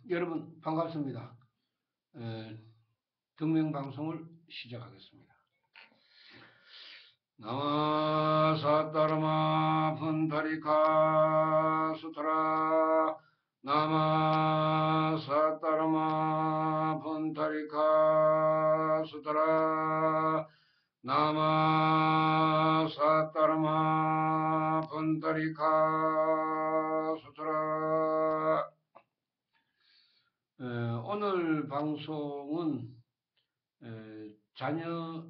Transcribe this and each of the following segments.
여러분 반갑습니다. 어, 등명방송을 시작하겠습니다. 나마 사따르마 푼타리카 수트라 나마 사따르마 푼타리카 수트라 나마 사따르마 푼타리카 수트라. 오늘 방송은 자녀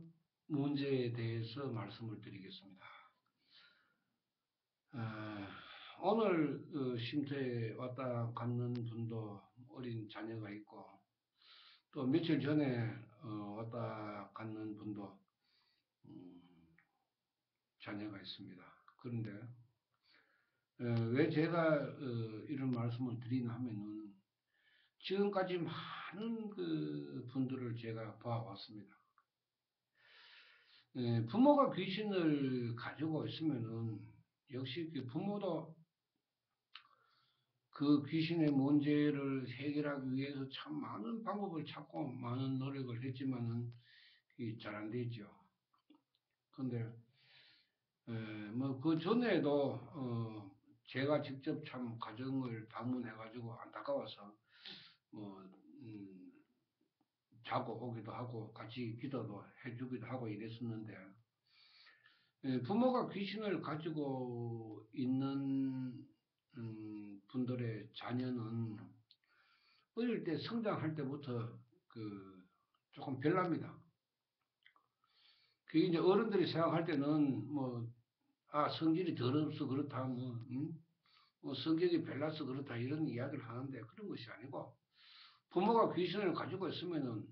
문제에 대해서 말씀을 드리겠습니다. 오늘 쉼터에 왔다 갔는 분도 어린 자녀가 있고, 또 며칠 전에 왔다 갔는 분도 자녀가 있습니다. 그런데 왜 제가 이런 말씀을 드리나 하면은 지금까지 많은 그 분들을 제가 봐왔습니다. 부모가 귀신을 가지고 있으면은 역시 그 부모도 그 귀신의 문제를 해결하기 위해서 참 많은 방법을 찾고 많은 노력을 했지만은 잘 안 되죠. 근데 뭐 그 전에도 제가 직접 참 가정을 방문해가지고 안타까워서 뭐 자고 오기도 하고 같이 기도도 해주기도 하고 이랬었는데, 부모가 귀신을 가지고 있는 분들의 자녀는 어릴 때 성장할 때부터 조금 별납니다. 그게 이제 어른들이 생각할 때는 성질이 더러워서 그렇다, 성격이 별나서 그렇다 이런 이야기를 하는데 그런 것이 아니고, 부모가 귀신을 가지고 있으면은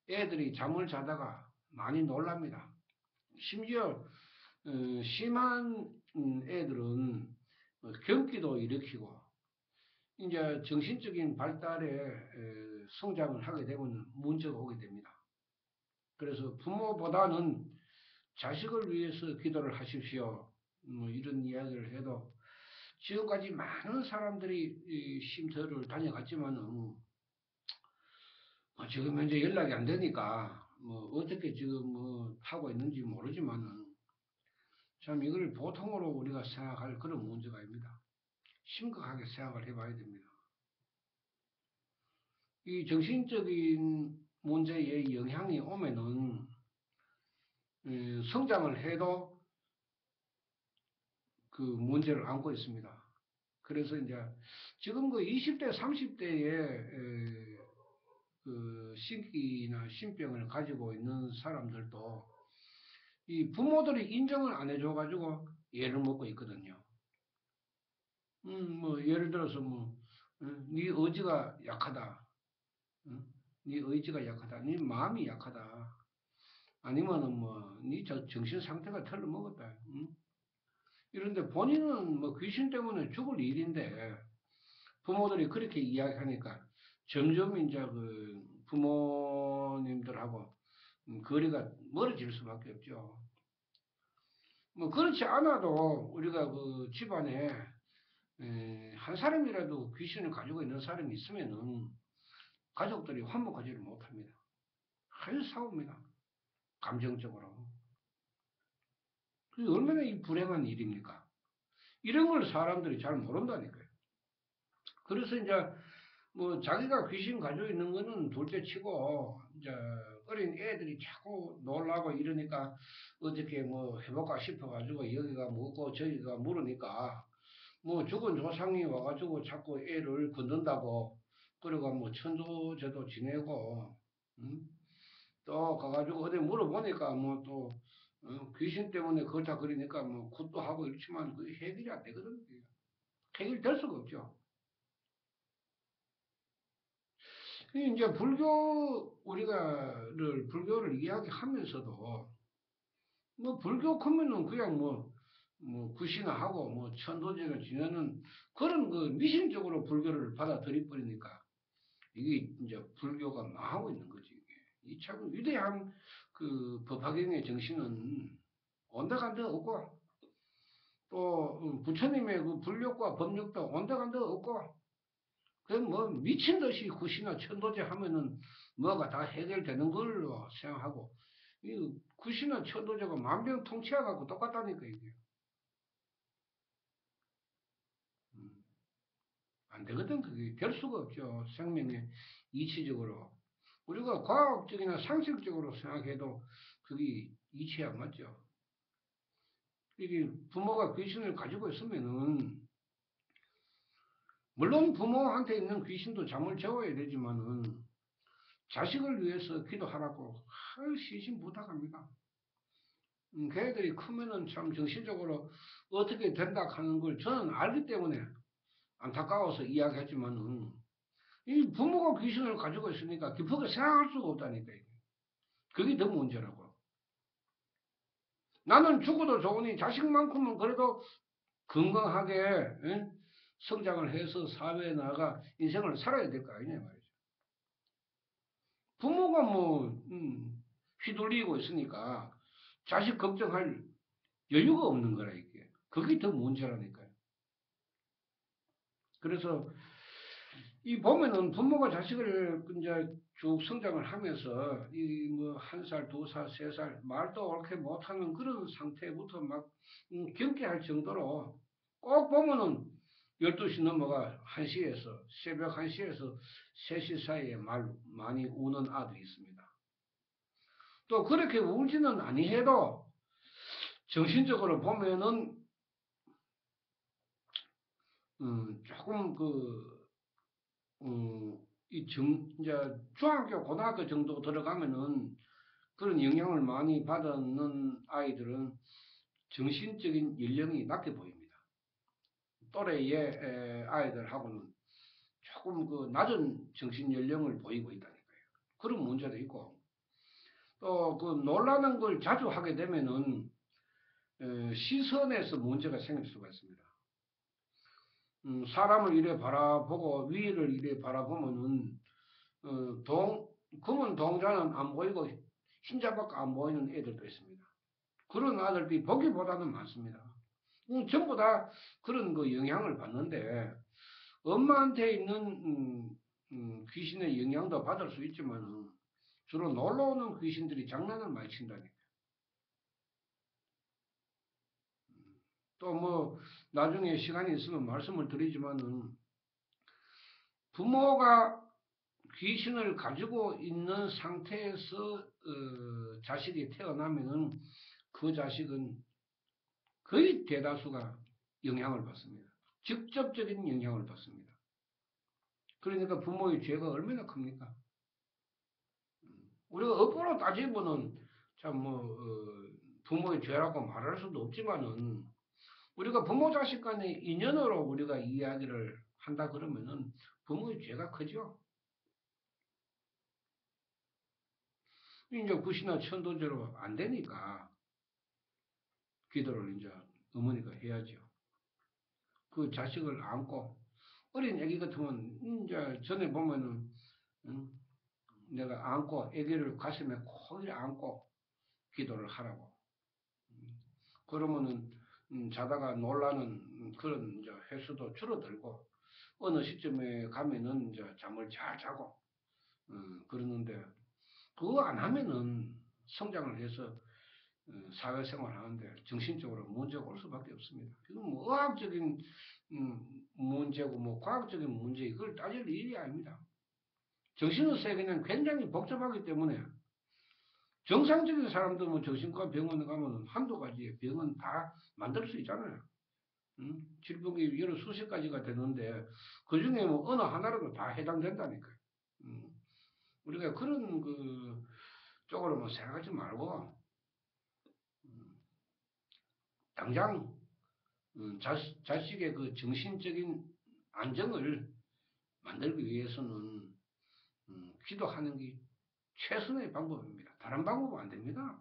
애들이 잠을 자다가 많이 놀랍니다. 심지어 심한 애들은 경기도 일으키고 이제 정신적인 발달에 성장을 하게 되면 문제가 오게 됩니다. 그래서 부모보다는 자식을 위해서 기도를 하십시오, 이런 이야기를 해도 지금까지 많은 사람들이 쉼터를 다녀갔지만은 지금 현재 연락이 안 되니까 어떻게 지금 하고 있는지 모르지만은 참 이걸 보통으로 우리가 생각할 그런 문제가 아닙니다. 심각하게 생각을 해봐야 됩니다. 이 정신적인 문제에 영향이 오면은 성장을 해도 그 문제를 안고 있습니다. 그래서 이제 지금 그 20대, 30대에 그 신기나 신병을 가지고 있는 사람들도 이 부모들이 인정을 안 해줘가지고 애를 먹고 있거든요. 예를 들어서 네 의지가 약하다, 네 의지가 약하다, 네 마음이 약하다, 아니면은 네 정신 상태가 틀려먹었다. 이런데 본인은 귀신 때문에 죽을 일인데 부모들이 그렇게 이야기하니까 점점 이제 그 부모님들하고 거리가 멀어질 수밖에 없죠. 그렇지 않아도 우리가 그 집안에 한 사람이라도 귀신을 가지고 있는 사람이 있으면은 가족들이 화목하지를 못합니다. 늘 싸웁니다. 감정적으로. 그게 얼마나 이 불행한 일입니까? 이런 걸 사람들이 잘 모른다니까요. 그래서 이제 자기가 귀신 가지고 있는 거는 둘째 치고 이제 어린 애들이 자꾸 놀라고 이러니까 어떻게 해볼까 싶어가지고 여기가 묻고 저기가 물으니까 죽은 조상이 와가지고 자꾸 애를 건든다고 그리고 천도제도 지내고 또 가가지고 어디 물어보니까 또 귀신 때문에 그렇다 그러니까 굿도 하고 이렇지만 그 해결이 안 되거든요. 해결될 수가 없죠. 이제 불교를 이야기하면서도 불교 크면은 그냥 구신하고 천도제를 지내는 그런 그 미신적으로 불교를 받아들여 버리니까 이게 이제 불교가 망하고 있는 거지. 이게. 이 참 위대한 그 법화경의 정신은 온데간데 없고, 또 부처님의 그 불력과 법력도 온데간데 없고, 그럼 뭐 미친 듯이 굿이나 천도제 하면은 뭐가 다 해결되는 걸로 생각하고, 이 굿이나 천도제가 만병통치약하고 똑같다니까, 이게. 안 되거든. 그게 될 수가 없죠. 생명의 이치적으로. 우리가 과학적이나 상식적으로 생각해도 그게 이치에 안 맞죠. 이게 부모가 귀신을 가지고 있으면은, 물론 부모한테 있는 귀신도 잠을 재워야 되지만은, 자식을 위해서 기도하라고 시신부탁합니다. 걔들이 크면은 참 정신적으로 어떻게 된다 하는 걸 저는 알기 때문에 안타까워서 이야기했지만은, 이 부모가 귀신을 가지고 있으니까 깊게 생각할 수가 없다니까. 그게 더 문제라고. 나는 죽어도 좋으니 자식만큼은 그래도 건강하게 성장을 해서 사회에 나가 인생을 살아야 될 거 아니냐 말이죠. 부모가 뭐 휘둘리고 있으니까 자식 걱정할 여유가 없는 거라 이게. 그게 더 문제라니까요. 그래서 이 보면은 부모가 자식을 이제 쭉 성장을 하면서 이 뭐 1살, 2살, 3살 말도 옳게 못하는 그런 상태부터 막 경계할 정도로 꼭 보면은 12시 넘어가 1시에서 새벽 1시에서 3시 사이에 말 많이 우는 아들이 있습니다. 또 그렇게 울지는 아니해도 정신적으로 보면은 조금 이제 중학교, 고등학교 정도 들어가면은 그런 영향을 많이 받는 아이들은 정신적인 연령이 낮게 보입니다. 또래의 아이들하고는 조금 낮은 정신 연령을 보이고 있다니까요. 그런 문제도 있고, 또 놀라는 걸 자주 하게 되면은 시선에서 문제가 생길 수가 있습니다. 사람을 이래 바라보고 위를 이래 바라보면은 검은 동자는 안 보이고 흰자밖에 안 보이는 애들도 있습니다. 그런 아들들이 보기보다는 많습니다. 전부 다 그런 영향을 받는데 엄마한테 있는 귀신의 영향도 받을 수 있지만 주로 놀러 오는 귀신들이 장난을 많이 친다니까. 또 뭐 나중에 시간이 있으면 말씀을 드리지만은 부모가 귀신을 가지고 있는 상태에서 자식이 태어나면은 그 자식은 거의 대다수가 영향을 받습니다. 직접적인 영향을 받습니다. 그러니까 부모의 죄가 얼마나 큽니까? 우리가 업보로 따지면은 참 부모의 죄라고 말할 수도 없지만은 우리가 부모 자식 간의 인연으로 우리가 이야기를 한다 그러면은 부모의 죄가 크죠. 이제 굿이나 천도제로 안 되니까 기도를 이제 어머니가 해야죠. 그 자식을 안고 어린 애기 같으면 이제 전에 보면은 응? 내가 안고 아기를 가슴에 콕 안고 기도를 하라고. 그러면은 자다가 놀라는 그런 이제 횟수도 줄어들고 어느 시점에 가면은 이제 잠을 잘 자고 그러는데 그거 안 하면은 성장을 해서 사회생활 하는데 정신적으로 문제가 올 수밖에 없습니다. 이건 뭐 의학적인 문제고 뭐 과학적인 문제 이걸 따질 일이 아닙니다. 정신의 세계는 굉장히 복잡하기 때문에 정상적인 사람도 뭐 정신과 병원에 가면 한두 가지의 병은 다 만들 수 있잖아요. 질병이 여러 수십 가지가 되는데 그 중에 뭐 어느 하나라도 다 해당된다니까요. 우리가 그런 쪽으로만 생각하지 말고 당장 자식의 그 정신적인 안정을 만들기 위해서는 기도하는 게 최선의 방법입니다. 다른 방법은 안 됩니다.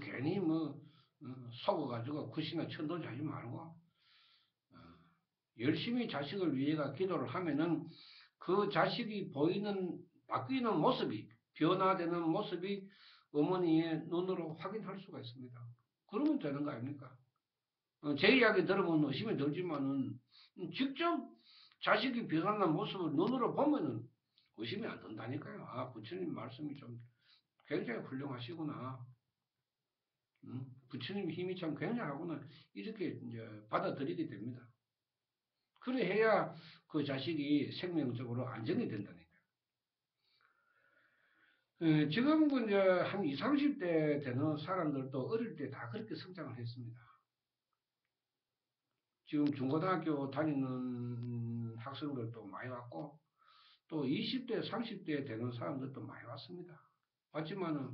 괜히 뭐 속아가지고 굿이나 천도제 하지 말고 열심히 자식을 위해가 기도를 하면은 그 자식이 보이는 바뀌는 모습이 변화되는 모습이 어머니의 눈으로 확인할 수가 있습니다. 그러면 되는 거 아닙니까? 제 이야기 들으면 의심이 들지만은 직접 자식이 변하는 모습을 눈으로 보면은 의심이 안 든다니까요. 아, 부처님 말씀이 좀 굉장히 훌륭하시구나. 부처님 힘이 참 굉장하구나. 이렇게 이제 받아들이게 됩니다. 그래 해야 그 자식이 생명적으로 안정이 된다니까요. 지금 이제 한 20, 30대 되는 사람들도 어릴 때 다 그렇게 성장을 했습니다. 지금 중고등학교 다니는 학생들도 많이 왔고, 또 20대, 30대 되는 사람들도 많이 왔습니다. 왔지만은,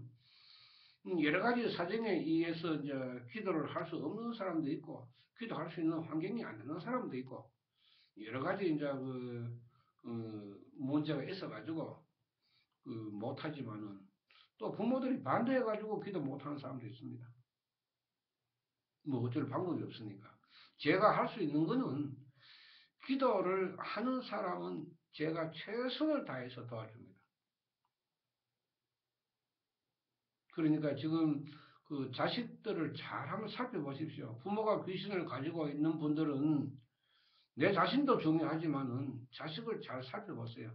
여러 가지 사정에 의해서 이제 기도를 할 수 없는 사람도 있고, 기도할 수 있는 환경이 안 되는 사람도 있고, 여러 가지 이제 문제가 있어가지고, 못하지만은, 또 부모들이 반대해가지고 기도 못하는 사람도 있습니다. 뭐 어쩔 방법이 없으니까. 제가 할 수 있는 거는 기도를 하는 사람은 제가 최선을 다해서 도와줍니다. 그러니까 지금 그 자식들을 잘 한번 살펴보십시오. 부모가 귀신을 가지고 있는 분들은 내 자신도 중요하지만은 자식을 잘 살펴보세요.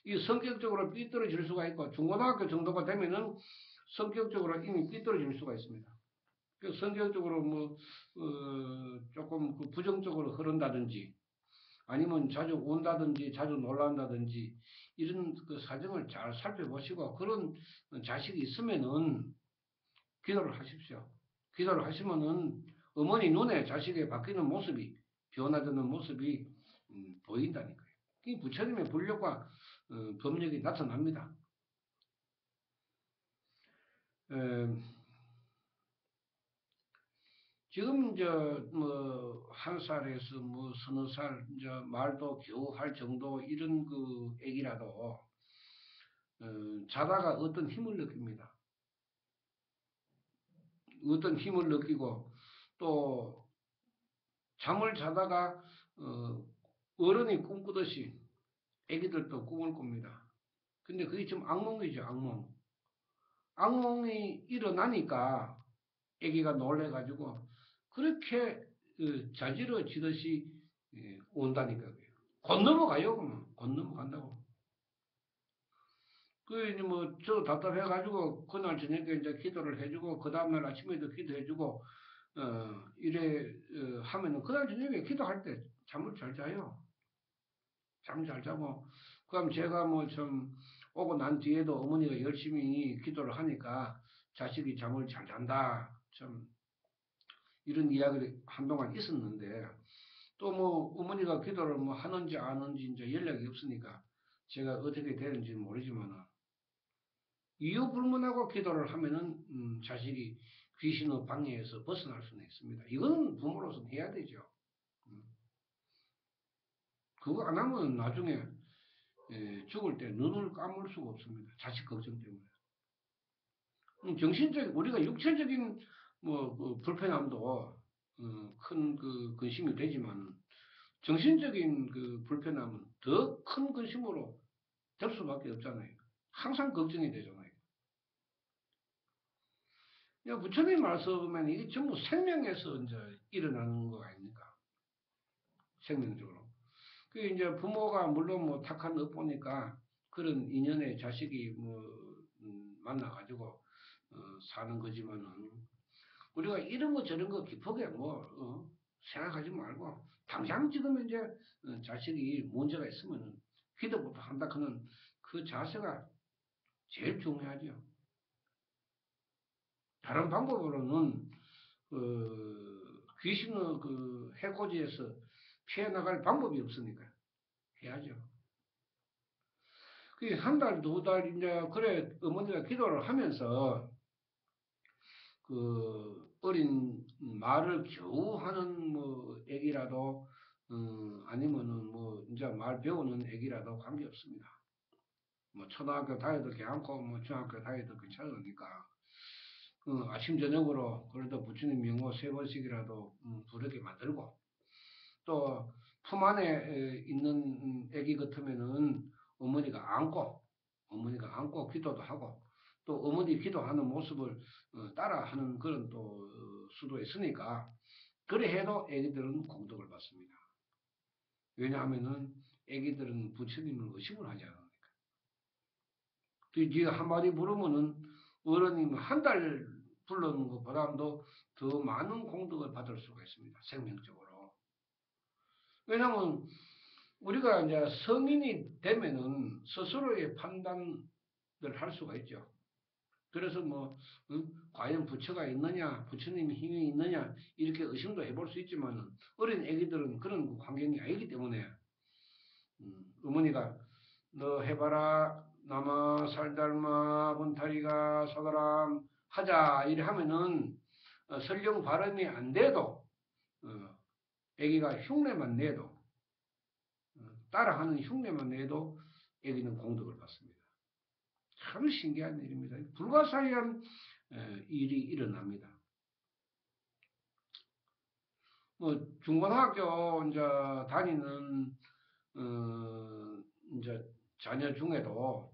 이 성격적으로 삐뚤어질 수가 있고 중고등학교 정도가 되면은 성격적으로 이미 삐뚤어질 수가 있습니다. 그 성격적으로 조금 그 부정적으로 흐른다든지 아니면 자주 온다든지 자주 놀란다든지 이런 그 사정을 잘 살펴보시고 그런 자식이 있으면은 기도를 하십시오. 기도를 하시면은 어머니 눈에 자식의 바뀌는 모습이 변화되는 모습이 보인다니까요. 이 부처님의 불력과 법력이 나타납니다. 지금 이제 뭐 한 살에서 뭐 서너 살 이제 말도 겨우 할 정도 이런 그 애기라도 자다가 어떤 힘을 느낍니다. 어떤 힘을 느끼고 또 잠을 자다가 어른이 꿈꾸듯이 애기들도 꿈을 꿉니다. 근데 그게 좀 악몽이죠, 악몽. 악몽이 일어나니까 애기가 놀래가지고 그렇게 자지러지듯이 온다니까. 곧 넘어가요, 그러면. 곧 넘어간다고. 그, 이제 뭐, 저 답답해가지고, 그날 저녁에 이제 기도를 해주고, 그 다음날 아침에도 기도해주고, 이래, 하면은, 그날 저녁에 기도할 때 잠을 잘 자요. 잠 잘 자고, 그럼 제가 뭐 좀, 오고 난 뒤에도 어머니가 열심히 기도를 하니까 자식이 잠을 잘 잔다. 참, 이런 이야기를 한동안 있었는데, 또 뭐, 어머니가 기도를 뭐 하는지 안 하는지 이제 연락이 없으니까, 제가 어떻게 되는지 모르지만은, 이유 불문하고 기도를 하면은 자식이 귀신의 방해에서 벗어날 수는 있습니다. 이거는 부모로서는 해야 되죠. 그거 안 하면 나중에 죽을 때 눈을 감을 수가 없습니다. 자식 걱정 때문에. 정신적인 우리가 육체적인 그 불편함도 큰 그 근심이 되지만 정신적인 그 불편함은 더 큰 근심으로 될 수밖에 없잖아요. 항상 걱정이 되잖아요. 부처님 말씀은 이게 전부 생명에서 이제 일어나는 거 아닙니까? 생명적으로. 그 이제 부모가 물론 뭐 tak한 업보니까 그런 인연의 자식이 만나가지고 사는 거지만은 우리가 이런 거 저런 거 기쁘게 생각하지 말고 당장 지금 이제 자식이 문제가 있으면은 기도부터 한다 하는 그 자세가 제일 중요하죠. 다른 방법으로는 귀신의 그 해코지에서 피해 나갈 방법이 없으니까 해야죠. 그 한 달, 두 달 이제 그래 어머니가 기도를 하면서 그 어린 말을 겨우 하는 뭐 애기라도 아니면은 뭐 이제 말 배우는 애기라도 관계 없습니다. 뭐 초등학교 다녀도 괜찮고 뭐 중학교 다녀도 괜찮으니까 아침 저녁으로 그래도 부처님 명호 3번씩이라도 부르게 만들고 또 품 안에 있는 애기 같으면은 어머니가 안고 기도도 하고 또 어머니 기도하는 모습을 따라하는 그런 또 수도 있으니까 그래 해도 애기들은 공덕을 받습니다. 왜냐하면은 애기들은 부처님을 의심을 하지 않으니까. 네가 한마디 부르면은 어른이 한 달 불러는 것보다도 더 많은 공덕을 받을 수가 있습니다. 생명적으로. 왜냐하면 우리가 이제 성인이 되면은 스스로의 판단을 할 수가 있죠. 그래서 뭐 과연 부처가 있느냐, 부처님의 힘이 있느냐 이렇게 의심도 해볼 수 있지만 어린 애기들은 그런 환경이 아니기 때문에 어머니가 너 해봐라 남아 살달마 분타리가 사다람 하자 이래 하면은 설령 발음이 안 돼도 애기가 흉내만 내도 따라하는 흉내만 내도 애기는 공덕을 받습니다. 참 신기한 일입니다. 불가사의한 일이 일어납니다. 뭐 중고등학교 이제 다니는 이제 자녀 중에도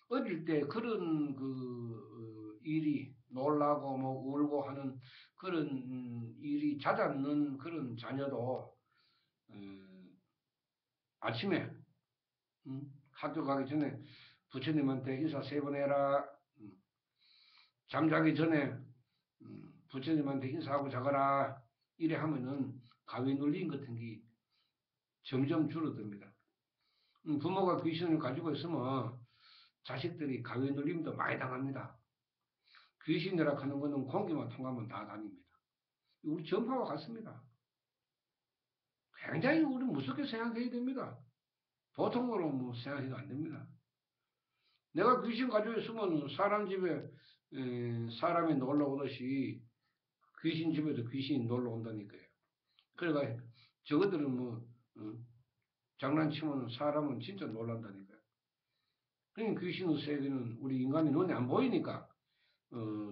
어릴 때 그런 그 일이 놀라고 뭐 울고 하는 그런 일이 잦았는 그런 자녀도 아침에 학교 가기 전에 부처님한테 인사 3번 해라. 잠자기 전에 부처님한테 인사하고 자거라. 이래 하면은 가위 눌림 같은 게 점점 줄어듭니다. 부모가 귀신을 가지고 있으면 자식들이 가위 눌림도 많이 당합니다. 귀신이라 하는 거는 공기만 통하면 다 다닙니다. 우리 전파와 같습니다. 굉장히 우리 무섭게 생각해야 됩니다. 보통으로 뭐 생각해도 안 됩니다. 내가 귀신 가지고 있으면 사람 집에 사람이 놀러 오듯이 귀신 집에도 귀신이 놀러 온다니까요. 그러니까 저것들은 뭐 장난치면 사람은 진짜 놀란다니까요. 그러니까 귀신의 세계는 우리 인간이 눈에 안 보이니까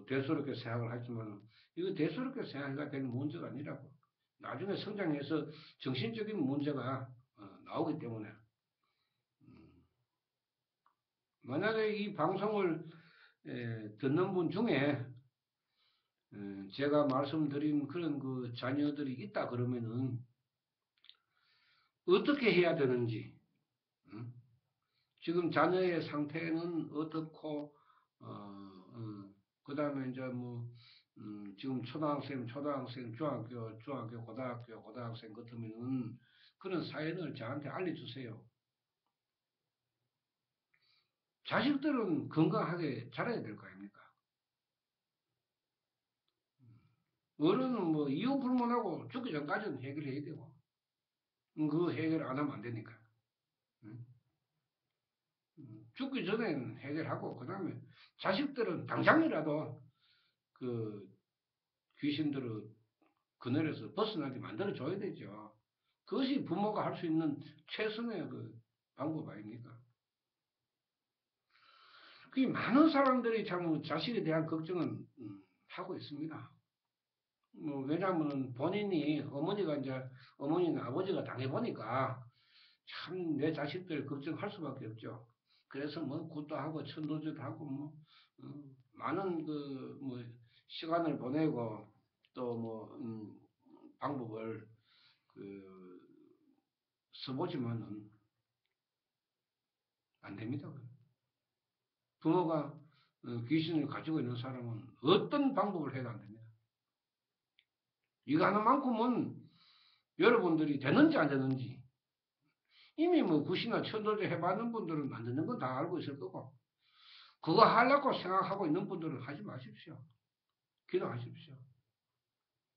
대수롭게 생각을 하지만 이거 대수롭게 생각이 되는 문제가 아니라고. 나중에 성장해서 정신적인 문제가 나오기 때문에 만약에 이 방송을 듣는 분 중에 제가 말씀드린 그런 그 자녀들이 있다 그러면은 어떻게 해야 되는지 지금 자녀의 상태는 어떻고 그 다음에 이제 뭐 지금 초등학생, 중학교, 고등학생 같으면은 그런 사연을 저한테 알려주세요. 자식들은 건강하게 자라야 될 거 아닙니까? 어른은 뭐 이유 불문하고 죽기 전까지는 해결해야 되고 그 해결 안 하면 안 되니까. 죽기 전에는 해결하고 그 다음에 자식들은 당장이라도 그 귀신들의 그늘에서 벗어나게 만들어줘야 되죠. 그것이 부모가 할 수 있는 최선의 그 방법 아닙니까? 그 많은 사람들이 참 자식에 대한 걱정은 하고 있습니다. 뭐 왜냐하면 본인이 어머니는 아버지가 당해보니까 참 내 자식들 걱정할 수밖에 없죠. 그래서 뭐 굿도 하고 천도제도 하고 뭐 많은 그 뭐 시간을 보내고 또 뭐 방법을 그 써보지만은 안 됩니다. 부모가 귀신을 가지고 있는 사람은 어떤 방법을 해도 안 됩니다. 이거 하나만큼은 여러분들이 되는지 안 되는지 이미 뭐 굿이나 천도제 해봤는 분들은 안 되는 건 다 알고 있을 거고 그거 하려고 생각하고 있는 분들은 하지 마십시오. 기도하십시오.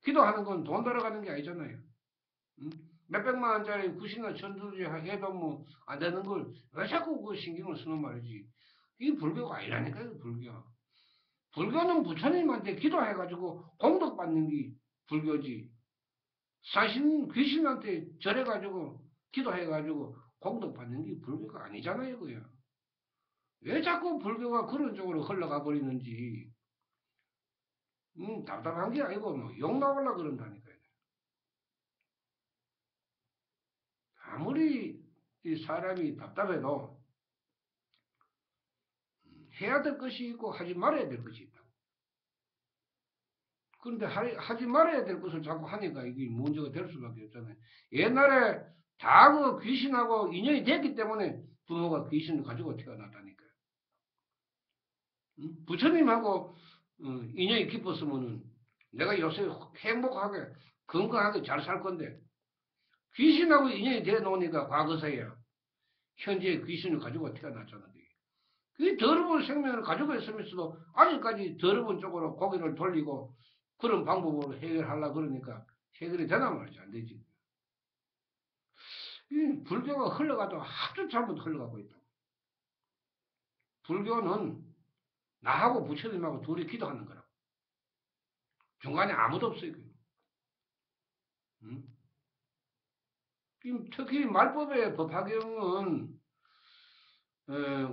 기도하는 건 돈 들어가는 게 아니잖아요. 몇백만 원짜리 굿이나 천도제 해도 뭐 안 되는 걸 왜 자꾸 그 신경을 쓰는 말이지. 이게 불교가 아니라니까요, 불교. 불교는 부처님한테 기도해가지고 공덕받는 게 불교지. 사실 귀신한테 절해가지고 기도해가지고 공덕받는 게 불교가 아니잖아요, 그요. 왜 자꾸 불교가 그런 쪽으로 흘러가 버리는지, 답답한 게 아니고, 뭐, 욕 나오려고 그런다니까요. 아무리 이 사람이 답답해도 해야 될 것이 있고 하지 말아야 될 것이 있다. 그런데 하지 말아야 될 것을 자꾸 하니까 이게 문제가 될 수밖에 없잖아요. 옛날에 다 그 귀신하고 인연이 됐기 때문에 부모가 귀신을 가지고 태어났다니까요. 부처님하고 인연이 깊었으면은 내가 요새 행복하게 건강하게 잘 살 건데 귀신하고 인연이 돼 놓으니까 과거사야 현재 귀신을 가지고 태어났잖아. 이 더러운 생명을 가지고 있으면서도 아직까지 더러운 쪽으로 고개를 돌리고 그런 방법으로 해결하려고 그러니까 해결이 되나 말이지 안 되지. 이 불교가 흘러가도 아주 잘못 흘러가고 있다. 불교는 나하고 부처님하고 둘이 기도하는 거라고. 중간에 아무도 없어요. 응? 특히 말법의 법화경은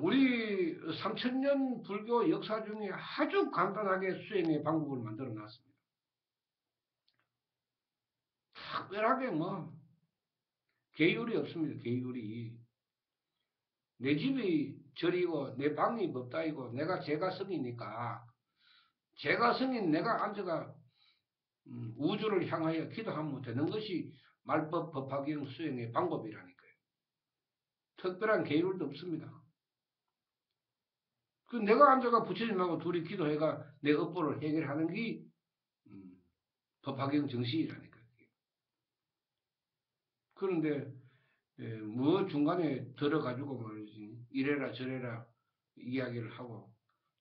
우리 3000년 불교 역사 중에 아주 간단하게 수행의 방법을 만들어 놨습니다. 특별하게 뭐 계율이 없습니다. 계율이. 내 집이 절이고 내 방이 법당이고 내가 제가성이니까 제가성인 내가 앉아가 우주를 향하여 기도하면 되는 것이 말법 법화경 수행의 방법이라니까요. 특별한 계율도 없습니다. 그 내가 앉아가 부처님하고 둘이 기도해가 내 업보를 해결하는 게 법화경 정신이라니까요. 그런데 뭐 중간에 들어가지고 말이지 이래라 저래라 이야기를 하고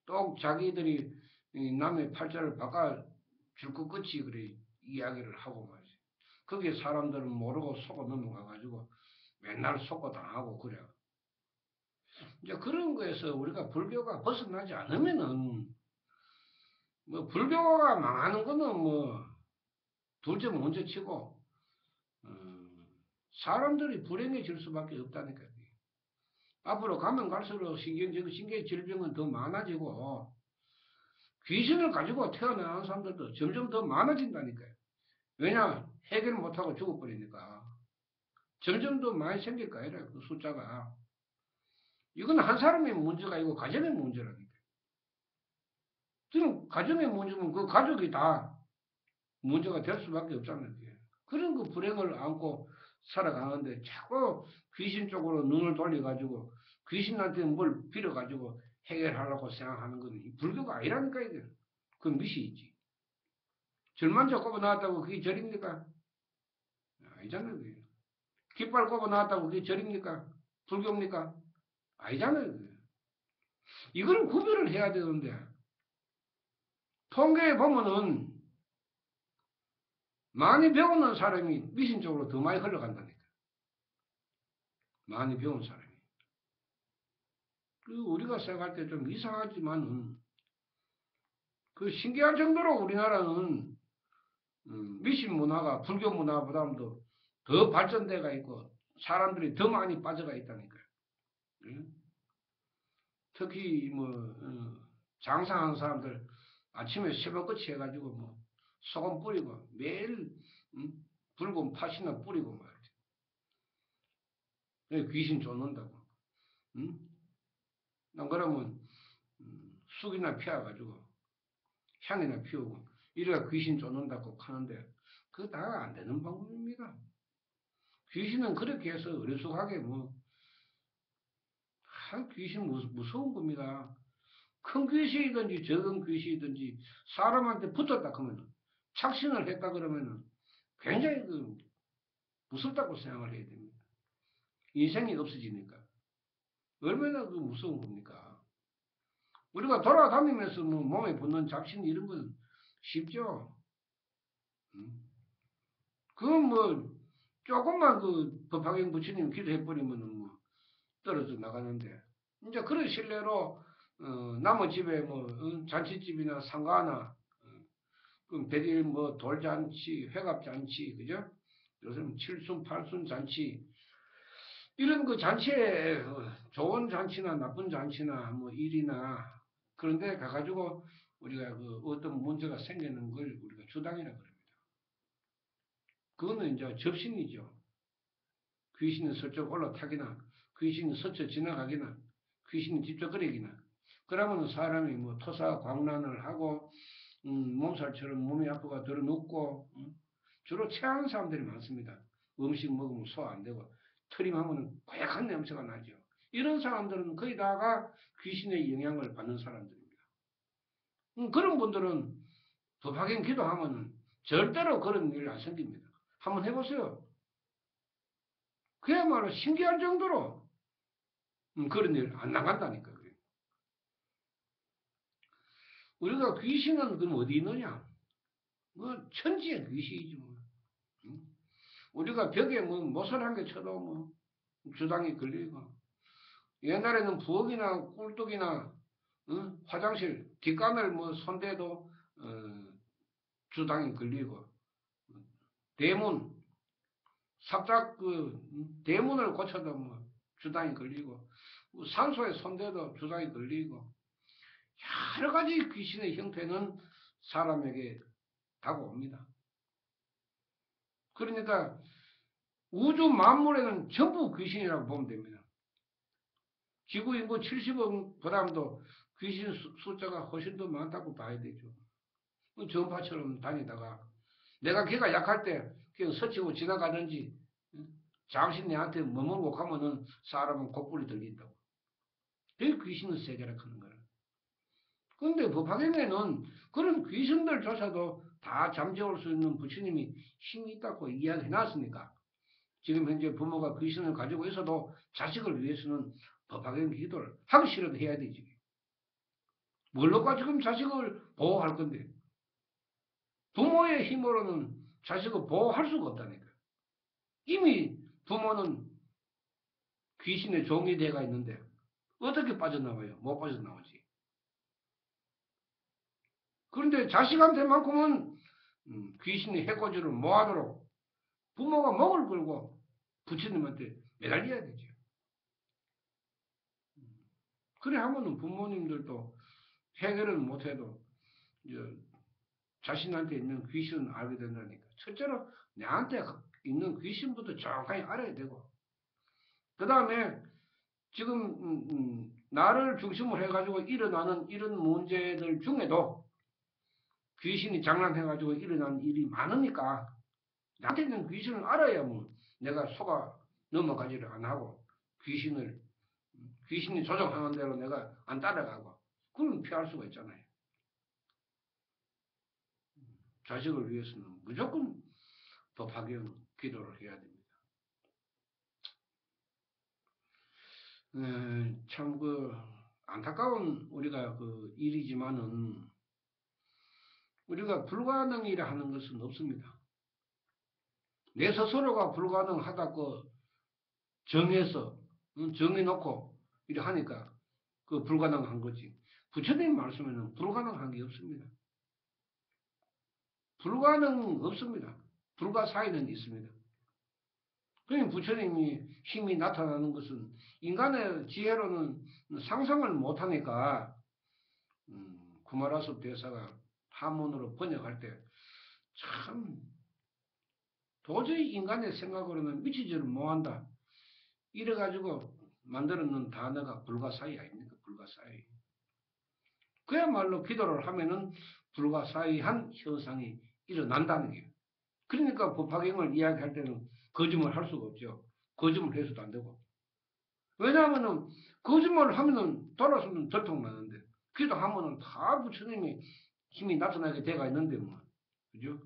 또 자기들이 남의 팔자를 바꿔줄 것 끝이 그래 이야기를 하고 말이지. 거기에 사람들은 모르고 속아 넘어가가지고 맨날 속고 당하고 그래. 이제 그런 거에서 우리가 불교가 벗어나지 않으면은 뭐 불교가 망하는 거는 뭐 둘째 문제 치고 사람들이 불행해질 수밖에 없다니까요. 앞으로 가면 갈수록 신경 질병은 더 많아지고 귀신을 가지고 태어나는 사람들도 점점 더 많아진다니까요. 왜냐? 해결 못하고 죽어버리니까. 점점 더 많이 생길 거야, 그 숫자가. 이건 한 사람의 문제가 아니고 가정의 문제라니까. 지금 가정의 문제면 그 가족이 다 문제가 될 수밖에 없잖아요. 그런 그 불행을 안고 살아가는데 자꾸 귀신 쪽으로 눈을 돌려가지고 귀신한테 뭘 빌어가지고 해결하려고 생각하는 건 불교가 아니라니까 이게. 그건 미시이지. 절만자 꼽아 나왔다고 그게 절입니까? 아니잖아요. 그게. 깃발 꼽아 나왔다고 그게 절입니까? 불교입니까? 아니잖아요. 그게. 이거는 구별을 해야 되는데 통계에 보면은 많이 배우는 사람이 미신 쪽으로 더 많이 흘러간다니까. 많이 배운 사람이. 그 우리가 생각할 때 좀 이상하지만은 그 신기한 정도로 우리나라는 미신 문화가 불교 문화보다도 더 발전돼가 있고 사람들이 더 많이 빠져가 있다니까요. 특히 뭐 장사하는 사람들 아침에 새벽같이 해가지고 뭐 소금 뿌리고 매일 붉은 팥이나 뿌리고 말이지. 귀신 쫓는다고. 안 그러면 쑥이나 피워가지고 향이나 피우고 이래가 귀신 쫓는다고 하는데 그거 다 안 되는 방법입니다. 귀신은 그렇게 해서 어리숙하게 귀신 무서운 겁니다. 큰 귀신이든지 적은 귀신이든지 사람한테 붙었다 그러면 착신을 했다 그러면은 굉장히 무섭다고 생각을 해야 됩니다. 인생이 없어지니까. 얼마나 무서운 겁니까? 우리가 돌아다니면서 몸에 붙는 잡신 이런 건 쉽죠. 그건 조금만 법화경 부처님 기도해버리면은 떨어져 나가는데 이제 그런 신뢰로 남의 집에 잔치집이나 상가나 백일 돌잔치, 회갑잔치, 그죠? 요즘 칠순, 팔순 잔치 이런 그 잔치에 좋은 잔치나 나쁜 잔치나 일이나 그런데 가가지고 우리가 어떤 문제가 생기는 걸 우리가 주당이라 그럽니다. 그거는 이제 접신이죠. 귀신은 슬쩍 올라타기나 귀신이 스쳐 지나가기나 귀신이 뒤적거리기나 그러면 사람이 토사 광란을 하고 몸살처럼 몸이 아프가 들어 눕고 주로 체하는 사람들이 많습니다. 음식 먹으면 소화 안 되고 트림하면 고약한 냄새가 나죠. 이런 사람들은 거의 다가 귀신의 영향을 받는 사람들입니다. 그런 분들은 법화경 기도하면 절대로 그런 일이 안 생깁니다. 한번 해보세요. 그야말로 신기할 정도로 그런 일 안 나간다니까. 우리가 귀신은 그럼 어디 있느냐? 뭐 천지에 귀신이지 뭐. 우리가 벽에 뭐 모서리 한 개 쳐도 뭐 주당이 걸리고, 옛날에는 부엌이나 꿀뚝이나 화장실 뒷간을 뭐 손대도 주당이 걸리고, 대문 삽작 그 대문을 고쳐도 뭐 주당이 걸리고, 산소에 손대도 주당이 걸리고, 여러 가지 귀신의 형태는 사람에게 다가옵니다. 그러니까 우주 만물에는 전부 귀신이라고 보면 됩니다. 지구 인구 70억보다도 귀신 숫자가 훨씬 더 많다고 봐야 되죠. 전파처럼 다니다가 내가 걔가 약할 때 그냥 스치고 지나가든지 잠시 내한테 머물고 가면은 사람은 곧불이 들린다고. 그게 귀신의 세계라 하는 거라. 그런데 법화경에는 그런 귀신들조차도 다 잠재울 수 있는 부처님이 힘이 있다고 이야기해 놨으니까, 지금 현재 부모가 귀신을 가지고 있어도 자식을 위해서는 법화경 기도를 하기 싫어도 해야 되지. 뭘로까 지금 자식을 보호할 건데, 부모의 힘으로는 자식을 보호할 수가 없다니까. 이미 부모는 귀신의 종이 돼가 있는데 어떻게 빠져나와요? 못 빠져나오지. 그런데 자식한테만큼은 귀신이 해코지를 못하도록 부모가 목을 걸고 부처님한테 매달려야 되죠. 그래 하면은 부모님들도 해결을 못해도 자신한테 있는 귀신을 알게 된다니까. 첫째로 내한테 있는 귀신부터 정확하게 알아야 되고, 그 다음에 지금 나를 중심으로 해가지고 일어나는 이런 문제들 중에도 귀신이 장난해가지고 일어나는 일이 많으니까 나한테 있는 귀신을 알아야 뭐 내가 속아 넘어가지를 안 하고 귀신이 조종하는 대로 내가 안 따라가고, 그럼 피할 수가 있잖아요. 자식을 위해서는 무조건 법화경 기도를 해야 됩니다. 참 안타까운 우리가 일이지만은 우리가 불가능이라 하는 것은 없습니다. 내 스스로가 불가능하다고 정해서 정해놓고 이래 하니까 그 불가능한 거지. 부처님 말씀에는 불가능한 게 없습니다. 불가능 없습니다. 불가사의는 있습니다. 그러니 부처님이 힘이 나타나는 것은 인간의 지혜로는 상상을 못하니까 구마라섭 대사가 한문으로 번역할 때 참 도저히 인간의 생각으로는 미치지를 못한다, 이래가지고 만들어놓은 단어가 불가사의 아닙니까? 불가사의. 그야말로 기도를 하면은 불가사의한 현상이 일어난다는 게. 그러니까 법화경을 이야기할 때는 거짓말 할 수가 없죠. 거짓말 해서도 안 되고. 왜냐하면은 거짓말을 하면은 돌아서면 들통나는데, 기도하면은 다 부처님이 힘이 나타나게 돼가 있는데 뭐. 그죠?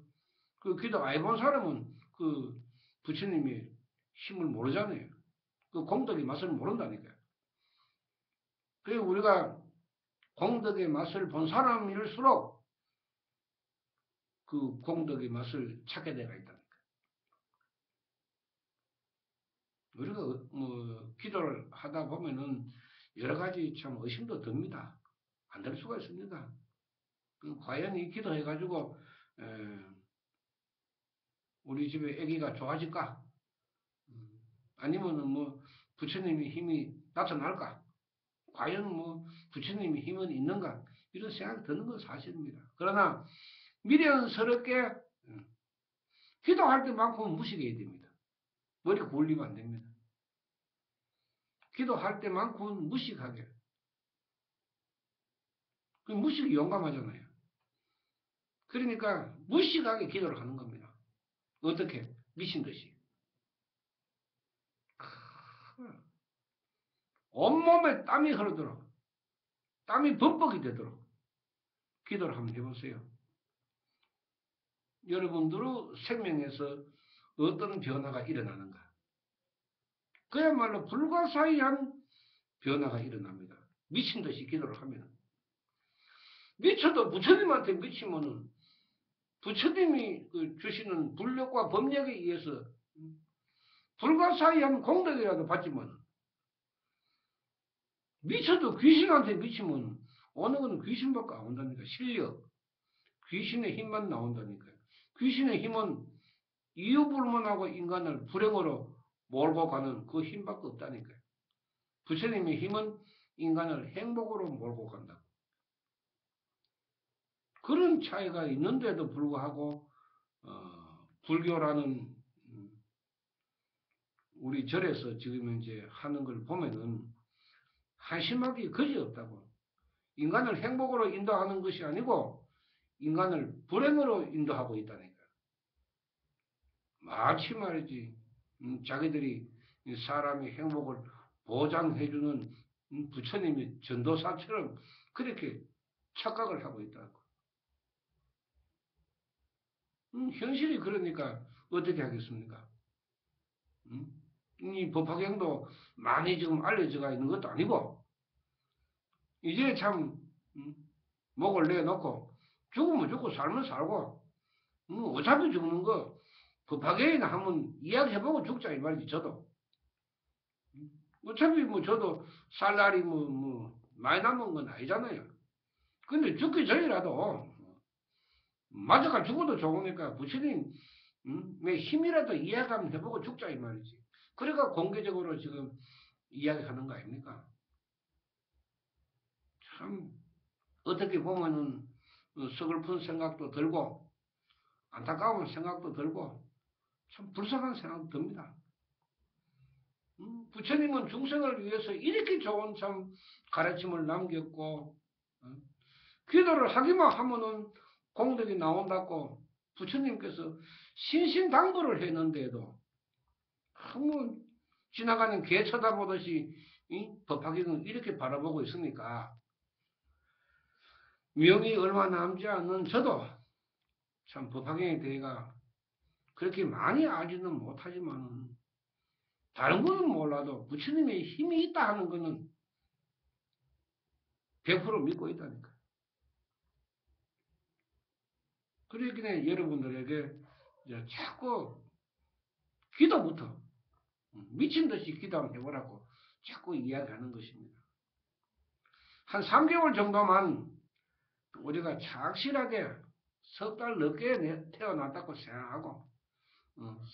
그 기도 안 해본 사람은 그 부처님이 힘을 모르잖아요. 그 공덕의 맛을 모른다니까요. 그리고 우리가 공덕의 맛을 본 사람일수록 그 공덕의 맛을 찾게 되가 있다니까. 우리가 뭐 기도를 하다 보면은 여러 가지 참 의심도 듭니다. 안 될 수가 있습니다. 과연 이 기도해가지고 우리 집에 아기가 좋아질까? 아니면은 뭐 부처님의 힘이 나타날까? 과연 뭐 부처님의 힘은 있는가? 이런 생각이 드는 건 사실입니다. 그러나 미련스럽게 기도할 때만큼은 무식해야 됩니다. 머리 굴리면 안 됩니다. 기도할 때만큼은 무식하게. 무식이 용감하잖아요. 그러니까 무식하게 기도를 하는 겁니다. 어떻게? 미친 듯이. 온몸에 땀이 흐르도록, 땀이 범벅이 되도록 기도를 한번 해보세요. 여러분들의 생명에서 어떤 변화가 일어나는가? 그야말로 불가사의한 변화가 일어납니다. 미친 듯이 기도를 하면. 미쳐도 부처님한테 미치면은 부처님이 주시는 불력과 법력에 의해서 불가사의한 공덕이라도 받지만 미쳐도 귀신한테 미치면 어느 거는 귀신밖에 안 온다니까. 실력, 귀신의 힘만 나온다니까요. 귀신의 힘은 이유불문하고 인간을 불행으로 몰고 가는 그 힘밖에 없다니까요. 부처님의 힘은 인간을 행복으로 몰고 간다. 그런 차이가 있는데도 불구하고 불교라는 우리 절에서 지금 이제 하는 걸 보면은 한심하기 그지없다고. 인간을 행복으로 인도하는 것이 아니고 인간을 불행으로 인도하고 있다니까. 마치 말이지 자기들이 사람의 행복을 보장해주는 부처님의 전도사처럼 그렇게 착각을 하고 있다고. 현실이 그러니까 어떻게 하겠습니까? 이 법화경도 많이 지금 알려져가 있는 것도 아니고 이제 참 목을 내놓고 죽으면 죽고 살면 살고 어차피 죽는 거 법화경이나 한번 이야기해보고 죽자 이 말이지. 저도 어차피 뭐 저도 살 날이 뭐 많이 남은 건 아니잖아요. 근데 죽기 전이라도 맞아가 죽어도 좋으니까 부처님 왜 힘이라도 이야기 한번 해보고 죽자 이 말이지. 그러니까 공개적으로 지금 이야기하는 거 아닙니까? 참 어떻게 보면은 서글픈 생각도 들고 안타까운 생각도 들고 참 불쌍한 생각도 듭니다. 부처님은 중생을 위해서 이렇게 좋은 참 가르침을 남겼고 기도를 하기만 하면은 공덕이 나온다고 부처님께서 신신당부를 했는데도 뭐 지나가는 개 쳐다보듯이 법화경을 이렇게 바라보고 있으니까 명이 얼마 남지 않은 저도 참 법화경에 대해가 그렇게 많이 알지는 못하지만 다른 거는 몰라도 부처님의 힘이 있다 하는 거는 100% 믿고 있다니까. 그러기에 여러분들에게 자꾸 기도부터 미친 듯이 기도 한번 해보라고 자꾸 이야기하는 것입니다. 한 3개월 정도만 우리가 착실하게 석 달 늦게 태어났다고 생각하고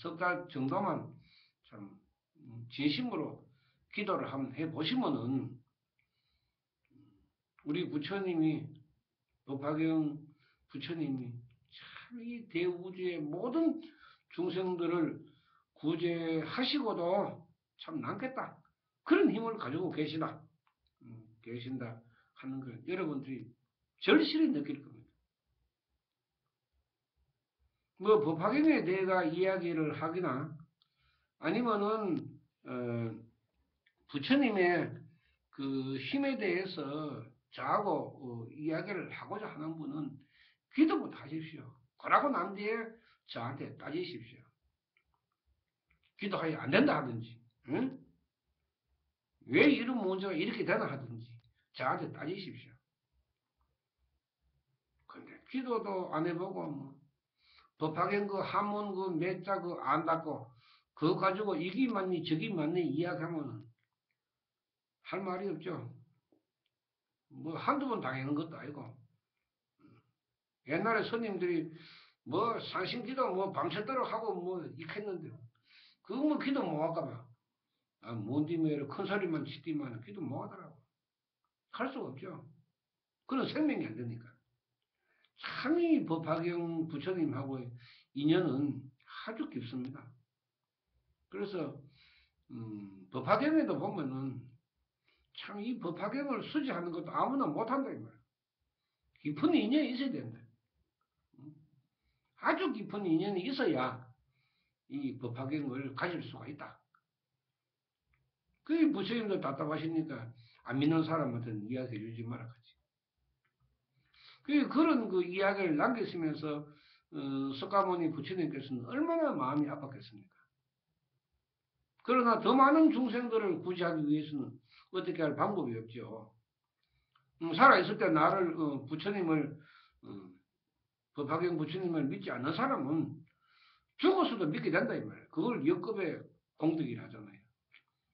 석 달 정도만 참 진심으로 기도를 한번 해보시면은 우리 부처님이 법화경 부처님이 참 이 대우주의 모든 중생들을 구제하시고도 참 남겠다. 그런 힘을 가지고 계신다 하는 걸 여러분들이 절실히 느낄 겁니다. 뭐 법화경에 대해가 이야기를 하거나 아니면은 부처님의 그 힘에 대해서 저하고 이야기를 하고자 하는 분은 기도부터 하십시오. 그러고 난 뒤에 저한테 따지십시오. 기도하여 안 된다 하든지 응? 왜 이런 문제가 이렇게 되나 하든지 저한테 따지십시오. 근데 기도도 안 해보고 뭐 법화경 그 한문 그 몇자 그 안다고 그거 가지고 이기 맞니 저기 맞니 이야기하면 할 말이 없죠. 뭐 한두 번 당하는 것도 아니고 옛날에 스님들이 뭐 산신기도 뭐 밤새도록 하고 뭐 익혔는데 그거 뭐 기도 못 할까봐 뭔디메로 큰 소리만 치디만 기도 못 하더라고. 할 수가 없죠. 그건 생명이 안 되니까. 참이 법화경 부처님하고 인연은 아주 깊습니다. 그래서 법화경에도 보면은 참 이 법화경을 수지하는 것도 아무나 못한다 이 말이야. 깊은 인연이 있어야 된다. 아주 깊은 인연이 있어야 이 법화경을 가질 수가 있다. 그 부처님도 답답하시니까 안 믿는 사람한테는 이야기해 주지 마라 하지. 그런 그 이야기를 남겼으면서 석가모니 부처님께서는 얼마나 마음이 아팠겠습니까? 그러나 더 많은 중생들을 구제하기 위해서는 어떻게 할 방법이 없죠. 살아있을 때 나를 부처님을 법화경 부처님을 믿지 않는 사람은 죽어서도 믿게 된다 이 말이에요. 그걸 역급의 공덕이라 하잖아요.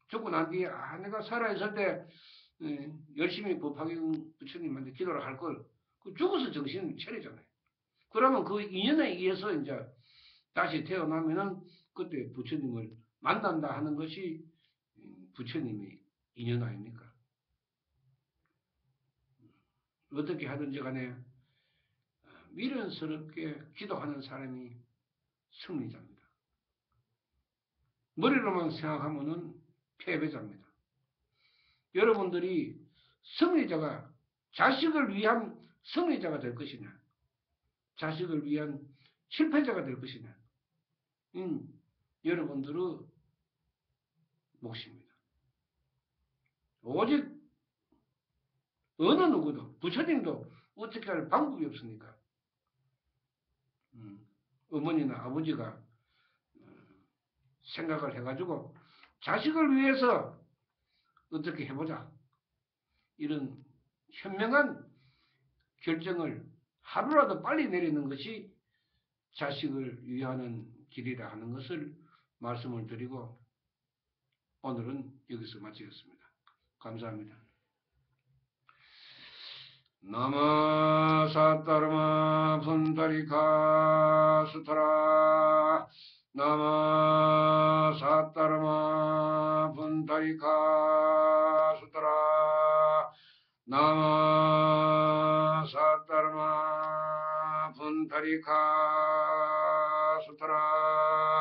죽고 난 뒤에 내가 살아있을 때 열심히 법화경 부처님한테 기도를 할 걸 죽어서 정신을 차리잖아요. 그러면 그 인연에 의해서 이제 다시 태어나면은 그때 부처님을 만난다 하는 것이 부처님의 인연 아닙니까? 어떻게 하든지 간에 미련스럽게 기도하는 사람이 승리자입니다. 머리로만 생각하면은 패배자입니다. 여러분들이 승리자가 자식을 위한 승리자가 될 것이냐, 자식을 위한 실패자가 될 것이냐, 여러분들의 몫입니다. 오직 어느 누구도 부처님도 어떻게 할 방법이 없으니까 어머니나 아버지가 생각을 해가지고 자식을 위해서 어떻게 해보자 이런 현명한 결정을 하루라도 빨리 내리는 것이 자식을 위하는 길이라 하는 것을 말씀을 드리고 오늘은 여기서 마치겠습니다. 감사합니다. 나마 사타르마 분다리카 수타라 나마 사타르마 분다리카 수타라 나마 사타르마 분다리카 수타라